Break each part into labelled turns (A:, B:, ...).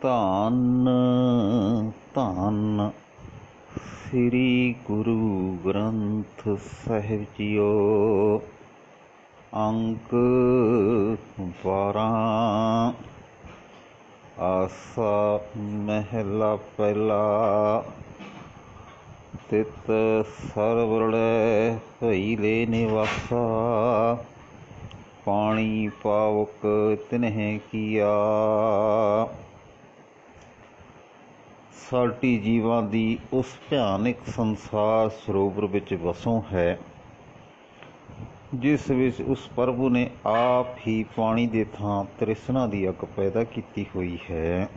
A: ਧੰਨ ਧੰਨ ਸ੍ਰੀ ਗੁਰੂ ਗ੍ਰੰਥ ਸਾਹਿਬ ਜੀਓ। ਅੰਕ 12 ਆਸਾ ਮਹਿਲਾ ਪਹਿਲਾ। ਤਿਤ ਸਰਵਰੜੈ ਭਈਲੇ ਨਿਵਾਸਾ, ਪਾਣੀ ਪਾਵਕ ਤਿਨਹਿ ਕੀਆ। ਸਾਡੀ ਜੀਵਾਂ ਦੀ ਉਸ ਭਿਆਨਕ ਸੰਸਾਰ ਸਰੋਵਰ ਵਿੱਚ ਵਸੋਂ ਹੈ, ਜਿਸ ਵਿੱਚ ਉਸ ਪ੍ਰਭੂ ਨੇ ਆਪ ਹੀ ਪਾਣੀ ਦੇ ਥਾਂ ਤ੍ਰਿਸ਼ਨਾ ਦੀ ਅੱਗ ਪੈਦਾ ਕੀਤੀ ਹੋਈ ਹੈ।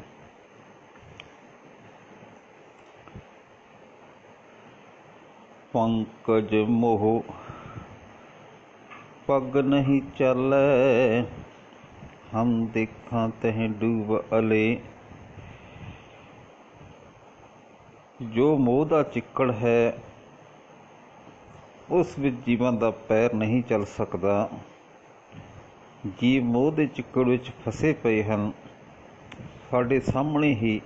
A: ਪੰਕਜ ਮੋਹ ਪੱਗ ਨਹੀਂ ਚੱਲੈ, ਹਮ ਦੇਖਾਂ ਤਹਿ ਡੂਬ ਅਲੇ। ਜੋ ਮੋਹ ਦਾ ਚਿੱਕੜ ਹੈ, ਉਸ ਵਿੱਚ ਜੀਵਾਂ ਦਾ ਪੈਰ ਨਹੀਂ ਚੱਲ ਸਕਦਾ। ਜੀਵ ਮੋਹ ਦੇ ਚਿੱਕੜ ਵਿੱਚ ਫਸੇ ਪਏ ਹਨ। ਸਾਡੇ ਸਾਹਮਣੇ ਹੀ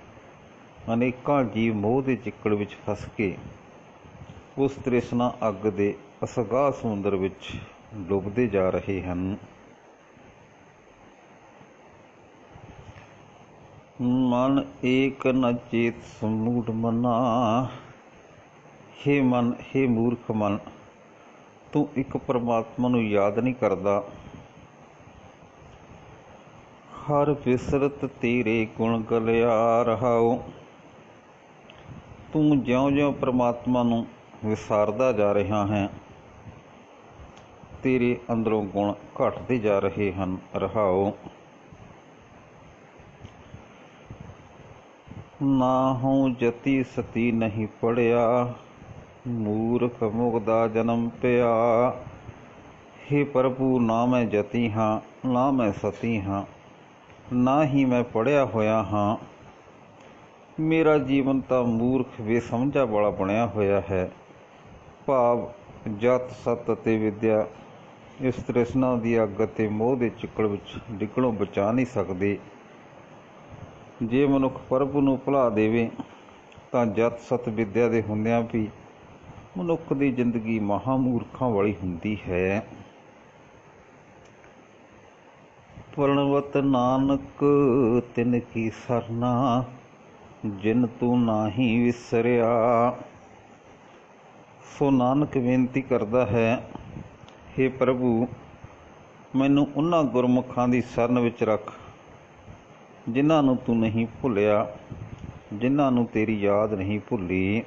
A: ਅਨੇਕਾਂ ਜੀਵ ਮੋਹ ਦੇ ਚਿੱਕੜ ਵਿੱਚ ਫਸ ਕੇ ਉਸ ਤ੍ਰਿਸ਼ਨਾ ਅੱਗ ਦੇ ਅਸਗਾਹ ਸਮੁੰਦਰ ਵਿੱਚ ਡੁੱਬਦੇ ਜਾ ਰਹੇ ਹਨ। ਮਨ ਏਕ ਨ ਚੇਤ ਸਮੂਢ ਮਨਾ, ਹੇ ਮਨ, ਹੇ ਮੂਰਖ ਮਨ, ਤੂੰ ਇੱਕ ਪਰਮਾਤਮਾ ਨੂੰ ਯਾਦ ਨਹੀਂ ਕਰਦਾ। ਹਰ ਵਿਸਰਤ ਤੇਰੇ ਗੁਣ ਗਲਿਆ ਰਹਾਓ। ਤੂੰ ਜਿਉਂ-ਜਿਉਂ ਪਰਮਾਤਮਾ ਨੂੰ ਵਿਸਾਰਦਾ ਜਾ ਰਿਹਾ ਹੈ, ਤੇਰੇ ਅੰਦਰੋਂ ਗੁਣ ਘਟਦੇ ਜਾ ਰਹੇ ਹਨ। ਰਹਾਓ। ਨਾਹੂੰ ਜਤੀ ਸਤੀ ਨਹੀਂ ਪੜਿਆ, ਮੂਰਖ ਮੁਗਦਾ ਜਨਮ ਪਿਆ। ਹੇ ਪ੍ਰਭੂ, ਨਾ ਮੈਂ ਜਤੀ ਹਾਂ, ਨਾ ਮੈਂ ਸਤੀ ਹਾਂ, ਨਾ ਹੀ ਮੈਂ ਪੜ੍ਹਿਆ ਹੋਇਆ ਹਾਂ। ਮੇਰਾ ਜੀਵਨ ਤਾਂ ਮੂਰਖ ਬੇਸਮਝਾ ਵਾਲਾ ਬਣਿਆ ਹੋਇਆ ਹੈ। ਭਾਵ ਜਤ ਸਤ ਅਤੇ ਵਿਦਿਆ ਇਸ ਤ੍ਰਿਸ਼ਨਾ ਦੀ ਅੱਗ ਅਤੇ ਮੋਹ ਦੇ ਚਿੱਕੜ ਵਿੱਚ ਡਿੱਗਣੋਂ ਬਚਾ ਨਹੀਂ ਸਕਦੇ। ਜੇ ਮਨੁੱਖ ਪ੍ਰਭੂ ਨੂੰ ਭੁਲਾ ਦੇਵੇ ਤਾਂ ਜਤ ਸਤ ਵਿਦਿਆ ਦੇ ਹੁੰਦਿਆਂ ਵੀ ਮਨੁੱਖ ਦੀ ਜ਼ਿੰਦਗੀ ਮਹਾਮੂਰਖਾਂ ਵਾਲੀ ਹੁੰਦੀ ਹੈ। ਪ੍ਰਣਵਤ ਨਾਨਕ ਤਿਨ ਕੀ ਸਰਨਾ, ਜਿਨ ਤੂੰ ਨਾਹੀਂ ਵਿਸਰਿਆ। ਸੋ ਨਾਨਕ ਬੇਨਤੀ ਕਰਦਾ ਹੈ, ਹੇ ਪ੍ਰਭੂ, ਮੈਨੂੰ ਉਹਨਾਂ ਗੁਰਮੁਖਾਂ ਦੀ ਸ਼ਰਨ ਵਿੱਚ ਰੱਖ ਜਿਨ੍ਹਾਂ ਨੂੰ ਤੂੰ ਨਹੀਂ ਭੁੱਲਿਆ, ਜਿਨ੍ਹਾਂ ਨੂੰ ਤੇਰੀ ਯਾਦ ਨਹੀਂ ਭੁੱਲੀ।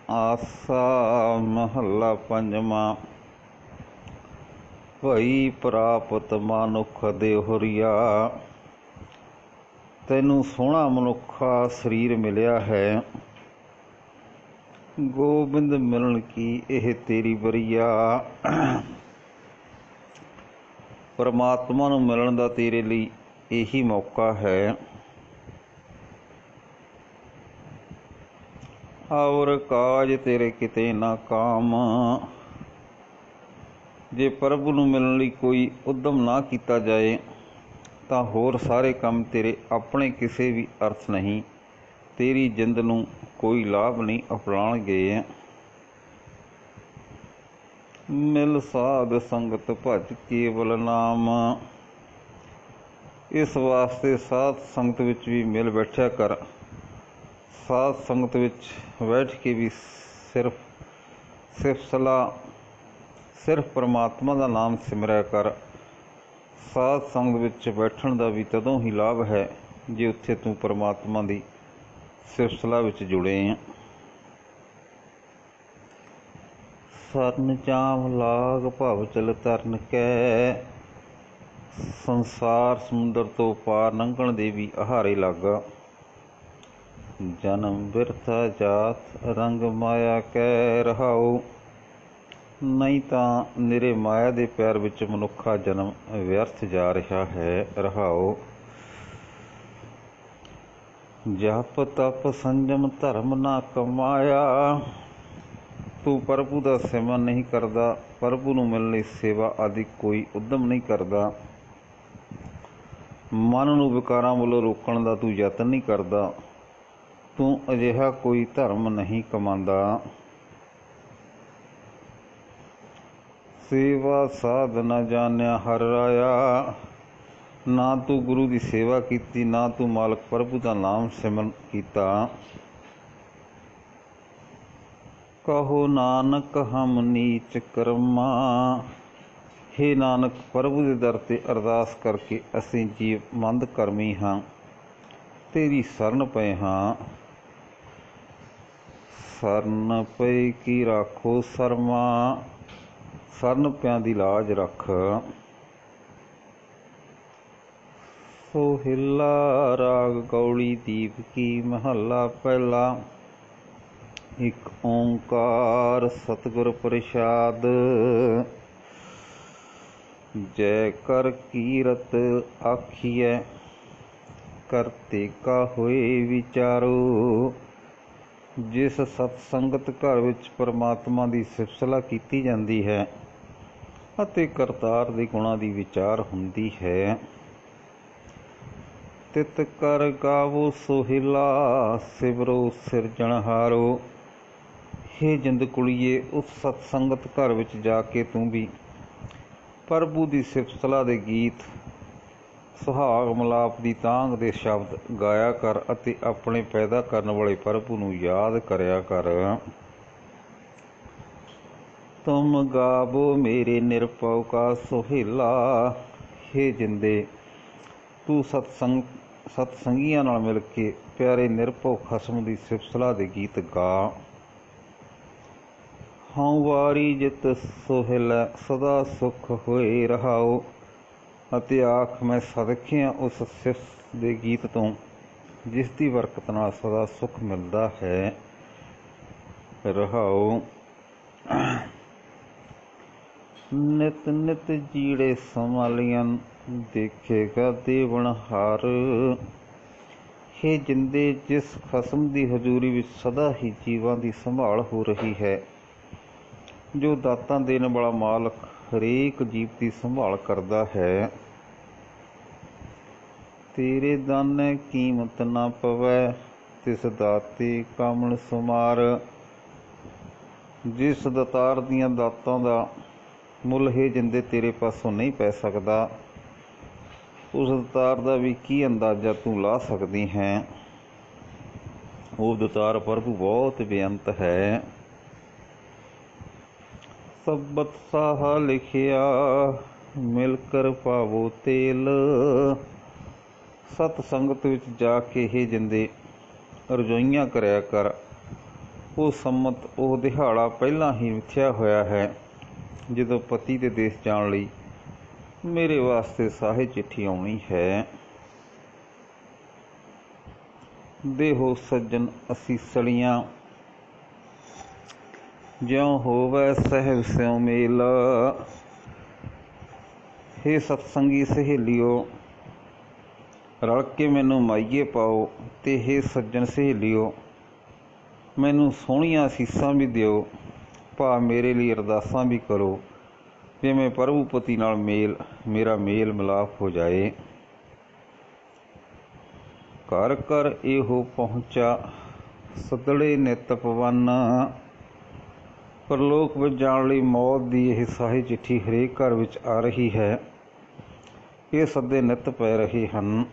A: ਆਸਾ ਮਹੱਲਾ ਪੰਜਵਾਂ। ਭਈ ਪ੍ਰਾਪਤ ਮਨੁੱਖ ਦੇਹੁਰੀਆ, ਤੈਨੂੰ ਸੋਹਣਾ ਮਨੁੱਖਾ ਸਰੀਰ ਮਿਲਿਆ ਹੈ। ਗੋਬਿੰਦ ਮਿਲਣ ਕੀ ਇਹ ਤੇਰੀ ਬਰੀਆ। ਪਰਮਾਤਮਾ ਨੂੰ ਮਿਲਣ ਦਾ ਤੇਰੇ ਲਈ ਇਹੀ ਮੌਕਾ ਹੈ। ਔਰ ਕਾਜ ਤੇਰੇ ਕਿਤੇ ਨਾ ਕਾਮ। ਜੇ ਪ੍ਰਭੂ ਨੂੰ ਮਿਲਣ ਲਈ ਕੋਈ ਉਦਮ ਨਾ ਕੀਤਾ ਜਾਏ ਤਾਂ ਹੋਰ ਸਾਰੇ ਕੰਮ ਤੇਰੇ ਆਪਣੇ ਕਿਸੇ ਵੀ ਅਰਥ ਨਹੀਂ, ਤੇਰੀ ਜਿੰਦ ਨੂੰ ਕੋਈ ਲਾਭ ਨਹੀਂ ਅਪਣਾਉਣਗੇ। ਮਿਲ ਸਾਧ ਸੰਗਤ ਭਜ ਕੇਵਲ ਨਾਮ। ਇਸ ਵਾਸਤੇ ਸਾਧ ਸੰਗਤ ਵਿੱਚ ਵੀ ਮਿਲ ਬੈਠਿਆ ਕਰ। ਸਾਧ ਸੰਗਤ ਵਿੱਚ ਬੈਠ ਕੇ ਵੀ ਸਿਰਫ ਪਰਮਾਤਮਾ ਦਾ ਨਾਮ ਸਿਮਰਿਆ ਕਰ। ਸਾਧ ਸੰਗਤ ਵਿੱਚ ਬੈਠਣ ਦਾ ਵੀ ਤਦੋਂ ਹੀ ਲਾਭ ਹੈ ਜੇ ਉੱਥੇ ਤੂੰ ਪਰਮਾਤਮਾ ਦੀ ਸਿਫਤ ਵਿੱਚ ਜੁੜੇ। ਸਰਨ ਚਾਮ ਲਾਗ ਭਵ ਚਲ ਤਰਨ ਕੈ, ਸੰਸਾਰ ਸਮੁੰਦਰ ਤੋਂ ਪਾਰ ਲੰਘਣ ਦੇ ਵੀ ਆਹਾਰੇ ਲੱਗਾ। ਜਨਮ ਬਿਰਥਾ ਜਾਤ ਰੰਗ ਮਾਇਆ ਕੈ ਰਹਾਓ। ਨਹੀਂ ਤਾਂ ਨਿਰੇ ਮਾਇਆ ਦੇ ਪਿਆਰ ਵਿੱਚ ਮਨੁੱਖਾ ਜਨਮ ਵਿਅਰਥ ਜਾ ਰਿਹਾ ਹੈ। ਰਹਾਓ। ਜਪ ਤਪ ਸੰਜਮ ਧਰਮ ਨਾ ਕਮਾਇਆ। ਤੂੰ ਪ੍ਰਭੂ ਦਾ ਸਿਮਰਨ ਨਹੀਂ ਕਰਦਾ, ਪ੍ਰਭੂ ਨੂੰ ਮਿਲਣ ਲਈ ਸੇਵਾ ਆਦਿ ਕੋਈ ਉਦਮ ਨਹੀਂ ਕਰਦਾ। ਮਨ ਨੂੰ ਵਿਕਾਰਾਂ ਵੱਲੋਂ ਰੋਕਣ ਦਾ ਤੂੰ ਯਤਨ ਨਹੀਂ ਕਰਦਾ। ਤੂੰ ਅਜਿਹਾ ਕੋਈ ਧਰਮ ਨਹੀਂ ਕਮਾਉਂਦਾ। ਸੇਵਾ ਸਾਧ ਨਾ ਜਾਣਿਆ ਹਰ ਰਾਇਆ। ਨਾ ਤੂੰ ਗੁਰੂ ਦੀ ਸੇਵਾ ਕੀਤੀ, ਨਾ ਤੂੰ ਮਾਲਕ ਪ੍ਰਭੂ ਦਾ ਨਾਮ ਸਿਮਰਨ ਕੀਤਾ। ਕਹੋ ਨਾਨਕ ਹਮ ਨੀਚ ਕਰਮਾ। ਹੇ ਨਾਨਕ, ਪ੍ਰਭੂ ਦੇ ਦਰ 'ਤੇ ਅਰਦਾਸ ਕਰਕੇ ਅਸੀਂ ਜੀਵ ਮੰਦ ਕਰਮੀ ਹਾਂ, ਤੇਰੀ ਸ਼ਰਨ ਪਏ ਹਾਂ। ਸ਼ਰਨ ਪਏ ਕੀ ਰਾਖੋ ਸ਼ਰਮਾ। ਸ਼ਰਨ ਪਿਆਂ ਦੀ ਲਾਜ ਰੱਖ। ਸੋਹਿਲਾ ਰਾਗ ਗੌਲੀ ਦੀਪ ਕੀ ਮਹੱਲਾ ਪਹਿਲਾ। ਇੱਕ ਓਂਕਾਰ ਸਤਿਗੁਰ ਪ੍ਰਸਾਦ। ਜੈ ਕਰ ਕੀਰਤ ਆਖੀਐ, ਕਰਤੇ ਕਾ ਹੋਏ ਵਿਚਾਰੋ। ਜਿਸ ਸਤ ਸੰਗਤ ਘਰ ਵਿੱਚ ਪਰਮਾਤਮਾ ਦੀ ਸਿਫਤਸਲਾ ਕੀਤੀ ਜਾਂਦੀ ਹੈ ਅਤੇ ਕਰਤਾਰ ਦੇ ਗੁਣਾਂ ਦੀ ਵਿਚਾਰ ਹੁੰਦੀ ਹੈ, ਤਿਤ ਕਰ ਗਾਵੋ ਸੋਹਿਲਾ, ਸਿਮਰੋ ਸਿਰਜਣਹਾਰੋ। ਹੇ ਜਿੰਦ ਕੁੜੀਏ, ਉਸ ਸਤ ਸੰਗਤ ਘਰ ਵਿੱਚ ਜਾ ਕੇ ਤੂੰ ਵੀ ਪ੍ਰਭੂ ਦੀ ਸਿਫਤਸਲਾ ਦੇ ਗੀਤ, ਸੁਹਾਗ ਮਲਾਪ ਦੀ ਤਾਂਘ ਦੇ ਸ਼ਬਦ ਗਾਇਆ ਕਰ ਅਤੇ ਆਪਣੇ ਪੈਦਾ ਕਰਨ ਵਾਲੇ ਪ੍ਰਭੂ ਨੂੰ ਯਾਦ ਕਰਿਆ ਕਰ। ਤੁਮ ਗਾਵੋ ਮੇਰੇ ਨਿਰਭਉ ਕਾ ਸੋਹਿਲਾ। ਹੇ ਜਿੰਦੇ, ਤੂੰ ਸਤਸੰਗੀਆਂ ਨਾਲ ਮਿਲ ਕੇ ਪਿਆਰੇ ਨਿਰਭਉ ਖਸਮ ਦੀ ਸਿਫਤਸਲਾ ਦੇ ਗੀਤ ਗਾ। ਹਉ ਵਾਰੀ ਜਿਤ ਸੋਹਿਲਾ, ਸਦਾ ਸੁਖ ਹੋਏ ਰਹਾਓ। ਅਤੇ ਆਖ, ਮੈਂ ਸਦਖਿਆਂ ਉਸ ਸਿਫਤ ਦੇ ਗੀਤ ਤੋਂ ਜਿਸ ਦੀ ਬਰਕਤ ਨਾਲ ਸਦਾ ਸੁਖ ਮਿਲਦਾ ਹੈ। ਰਹਾਓ। ਨਿਤ ਨਿਤ ਜੀੜੇ ਸੰਭਾਲੀਆਂ, ਦੇਖੇਗਾ ਦੇਵਨਹਾਰ। ਹੇ ਜਿੰਦੇ, ਜਿਸ ਖਸਮ ਦੀ ਹਜ਼ੂਰੀ ਵਿੱਚ ਸਦਾ ਹੀ ਜੀਵਾਂ ਦੀ ਸੰਭਾਲ ਹੋ ਰਹੀ ਹੈ, ਜੋ ਦਾਤਾਂ ਦੇਣ ਵਾਲਾ ਮਾਲਕ ਹਰੇਕ ਜੀਵ ਦੀ ਸੰਭਾਲ ਕਰਦਾ ਹੈ। ਤੇਰੇ ਦਾਨੇ ਕੀਮਤ ਨਾ ਪਵੈ, ਤਿਸ ਦਾਤੇ ਕਾਮਣ ਸੁਮਾਰ। ਜਿਸ ਦਾਤਾਰ ਦੀਆਂ ਦਾਤਾਂ ਦਾ ਮੁੱਲ ਹੇ ਜਿੰਦੇ ਤੇਰੇ ਪਾਸੋਂ ਨਹੀਂ ਪੈ ਸਕਦਾ, ਉਸ ਦਾਤਾਰ ਦਾ ਵੀ ਕੀ ਅੰਦਾਜ਼ਾ ਤੂੰ ਲਾ ਸਕਦੀ ਹੈ। ਉਹ ਦਾਤਾਰ ਪ੍ਰਭੂ ਬਹੁਤ ਬੇਅੰਤ ਹੈ। ਸਬਤ ਸਾਹਾ ਲਿਖਿਆ, ਮਿਲ ਕਰ ਪਾਵੋ ਤੇਲ। ਸਤ ਸੰਗਤ ਵਿੱਚ ਜਾ ਕੇ ਹੇ ਜਿੰਦੇ ਰਜੋਈਆਂ ਕਰਿਆ ਕਰ। ਉਹ ਸੰਮਤ, ਉਹ ਦਿਹਾੜਾ ਪਹਿਲਾਂ ਹੀ ਮਿਥਿਆ ਹੋਇਆ ਹੈ ਜਦੋਂ ਪਤੀ ਦੇ ਦੇਸ਼ ਜਾਣ ਲਈ ਮੇਰੇ ਵਾਸਤੇ ਸਾਹੇ ਚਿੱਠੀ ਆਉਣੀ ਹੈ। ਦੇਹੋ ਸੱਜਣ ਅਸੀਸਲੀਆਂ, ਜਿਉਂ ਹੋਵੈ ਸਹਿਬ ਸਿਉ ਮੇਲ। ਹੇ ਸਤਸੰਗੀ ਸਹੇਲੀਓ, ਰਲ ਕੇ ਮੈਨੂੰ ਮਾਈਏ ਪਾਓ, ਤੇ ਹੇ ਸੱਜਣ ਸਹੇਲੀਓ, ਮੈਨੂੰ ਸੋਹਣੀਆਂ ਅਸੀਸਾਂ ਵੀ ਦਿਓ। ਭਾਵ ਮੇਰੇ ਲਈ ਅਰਦਾਸਾਂ ਵੀ ਕਰੋ, ਜਿਵੇਂ ਪ੍ਰਭੂ ਪਤੀ ਨਾਲ ਮੇਰਾ ਮੇਲ ਮਿਲਾਪ ਹੋ ਜਾਏ। ਘਰ ਘਰ ਇਹੋ ਪਹੁੰਚਾ, ਸਦੜੇ ਨਿਤ ਪਵਨ। ਪਰਲੋਕ ਵਿੱਚ ਜਾਣ ਲਈ ਮੌਤ ਦੀ ਇਹ ਸਾਹੀ ਚਿੱਠੀ ਹਰੇਕ ਘਰ ਵਿੱਚ ਆ ਰਹੀ ਹੈ। ਇਹ ਸੱਦੇ ਨਿਤ ਪੈ ਰਹੇ ਹਨ।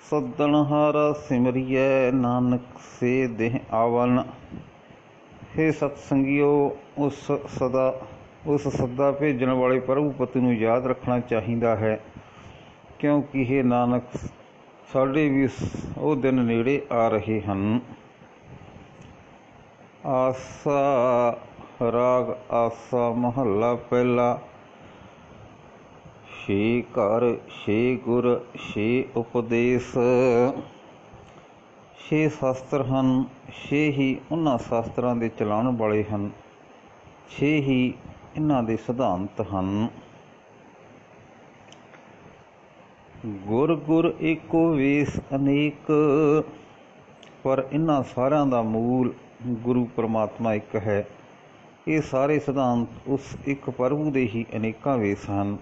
A: ਸੱਦਣਹਾਰਾ ਸਿਮਰਿਐ, ਨਾਨਕ ਸੇ ਦੇਹ ਆਵਨ। ਹੇ ਸਤਸੰਗੀਓ, ਉਸ ਸੱਦਾ ਭੇਜਣ ਵਾਲੇ ਪ੍ਰਭੂ ਪਤੀ ਨੂੰ ਯਾਦ ਰੱਖਣਾ ਚਾਹੀਦਾ ਹੈ, ਕਿਉਂਕਿ ਹੇ ਨਾਨਕ, ਸਾਡੇ ਵੀ ਉਹ ਦਿਨ ਨੇੜੇ ਆ ਰਹੇ ਹਨ। ਆਸਾ ਰਾਗ ਆਸਾ ਮਹੱਲਾ ਪਹਿਲਾ। ਛੇ ਘਰ ਛੇ ਗੁਰ ਛੇ ਉਪਦੇਸ਼। ਛੇ ਸ਼ਾਸਤਰ ਹਨ, ਛੇ ਹੀ ਉਹਨਾਂ ਸ਼ਾਸਤਰਾਂ ਦੇ ਚਲਾਉਣ ਵਾਲੇ ਹਨ, ਛੇ ਹੀ ਇਹਨਾਂ ਦੇ ਸਿਧਾਂਤ ਹਨ। ਗੁਰ ਗੁਰ ਏਕੋ ਵੇਸ ਅਨੇਕ, ਪਰ ਇਹਨਾਂ ਸਾਰਿਆਂ ਦਾ ਮੂਲ ਗੁਰੂ ਪਰਮਾਤਮਾ ਇੱਕ ਹੈ। ਇਹ ਸਾਰੇ ਸਿਧਾਂਤ ਉਸ ਇੱਕ ਪ੍ਰਭੂ ਦੇ ਹੀ ਅਨੇਕਾਂ ਵੇਸ ਹਨ।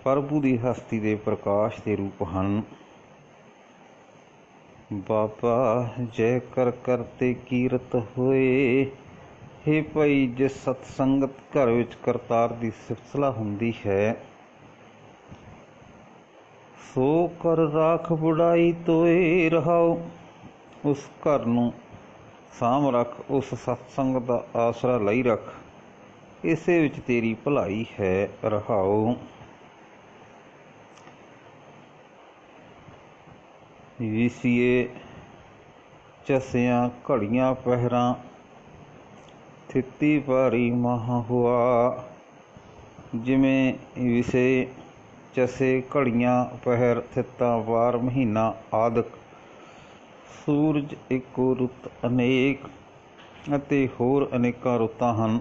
A: ਪ੍ਰਭੂ ਦੀ ਹਸਤੀ ਦੇ ਪ੍ਰਕਾਸ਼ ਦੇ ਰੂਪ ਹਨ। ਬਾਬਾ ਜੈ ਕਰ ਕਰਤੇ ਕੀਰਤ ਹੋਏ। ਹੇ ਭਾਈ, ਜਿਸ ਸਤਸੰਗਤ ਘਰ ਵਿੱਚ ਕਰਤਾਰ ਦੀ ਸਿਫਤਸਲਾ ਹੁੰਦੀ ਹੈ, ਸੋ ਕਰ ਰਾਖ ਬੁੜਾਈ ਤੋਏ ਰਹਾਓ। ਉਸ ਘਰ ਨੂੰ ਸਾਂਭ ਰੱਖ, ਉਸ ਸਤਸੰਗ ਦਾ ਆਸਰਾ ਲਈ ਰੱਖ, ਇਸੇ ਵਿੱਚ ਤੇਰੀ ਭਲਾਈ ਹੈ। ਰਹਾਓ। ਵਿਸੀਏ ਚਸਿਆਂ ਘੜੀਆਂ ਪਹਿਰਾਂ, ਥਿੱਤੀ ਭਾਰੀ ਮਹਾ ਹੁਆ। ਜਿਵੇਂ ਵਿਸੇ ਚਸੇ ਘੜੀਆਂ ਪਹਿਰ ਥਿੱਤਾਂ ਵਾਰ ਮਹੀਨਾ ਆਦਿਕ, ਸੂਰਜ ਇੱਕੋ ਰੁੱਤ ਅਨੇਕ ਅਤੇ ਹੋਰ ਅਨੇਕਾਂ ਰੁੱਤਾਂ ਹਨ,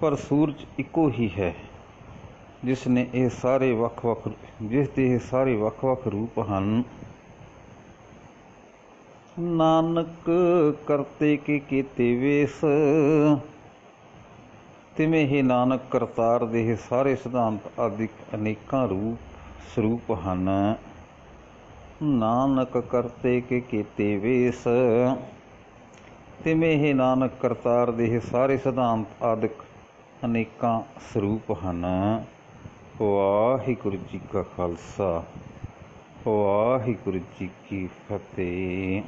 A: ਪਰ ਸੂਰਜ ਇੱਕੋ ਹੀ ਹੈ ਜਿਸ ਦੇ ਇਹ ਸਾਰੇ ਵੱਖ-ਵੱਖ ਰੂਪ ਹਨ। ਨਾਨਕ ਕਰਤੇ ਕੇ ਕੀਤੇ ਵੇਸ। ਤਿਵੇਂ ਹੀ ਨਾਨਕ ਕਰਤਾਰ ਦੇ ਇਹ ਸਾਰੇ ਸਿਧਾਂਤ ਆਦਿਕ ਅਨੇਕਾਂ ਸਰੂਪ ਹਨ। ਨਾਨਕ ਕਰਤੇ ਕੇ ਕੀਤੇ ਵੇਸ। ਤਿਵੇਂ ਹੀ ਨਾਨਕ ਕਰਤਾਰ ਦੇ ਇਹ ਸਾਰੇ ਸਿਧਾਂਤ ਆਦਿਕ ਅਨੇਕਾਂ ਸਰੂਪ ਹਨ। ਵਾਹਿਗੁਰੂ ਜੀ ਕਾ ਖਾਲਸਾ, ਵਾਹਿਗੁਰੂ ਜੀ ਕੀ ਫਤਿਹ।